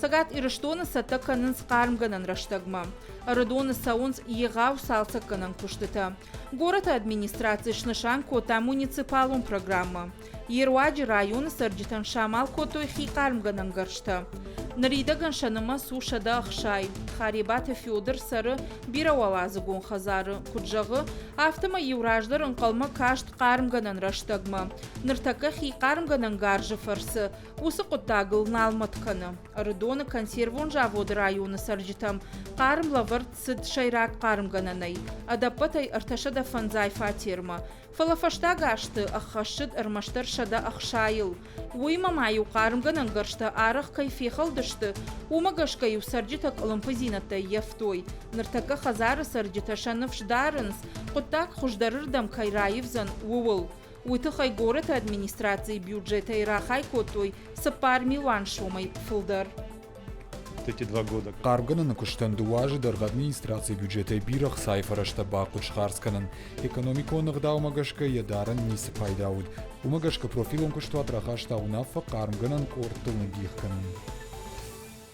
Сагат ирыштоны сатта канын скармганан раштагма. Арыдоны саунс егау салса канан куштыта. Город администрации шнышан кота муниципалун программа. Еруаджи районы сарджитан шамал котой хикармганан гаршта. Наридаган шаныма сушада ахшай. Харибата Федор сары биравалазы гон хазары. Куджағы автома евраждар ынқалма кашт қарымганан раштагма. Ныртака хикармганан гаржы фарсы. Усы құттағыл налматканы. Арыдоны консервон жаводы районы сарджитам. Қарым лавард сыд шайрак қарымгананай. Адапатай арташада фанзай фатерма. Фалафаштага ашты ахашыд армаштар шада ахшайыл. Уйма маю қарымганан гаршта арах кайфехал дышты. Умагашка ю сарджитак лампазината яфтой. Ныртака хазары сарджита шаныфшдарынс. Құттак хуждарырдам кайраевзан уул. Уйтыхай город администрации бюджета и рахай котой сапар милан шумай фылдар. Эти 2 года. Қарымганан күштен дуажы дарга администрации бюджета бирах сайфарашта бақуч харсканан. Экономика онығда умагашка ядарын несі пайдауд. Умагашка профилон күшту атрахашта унафа қарымганан корттылны гихканан.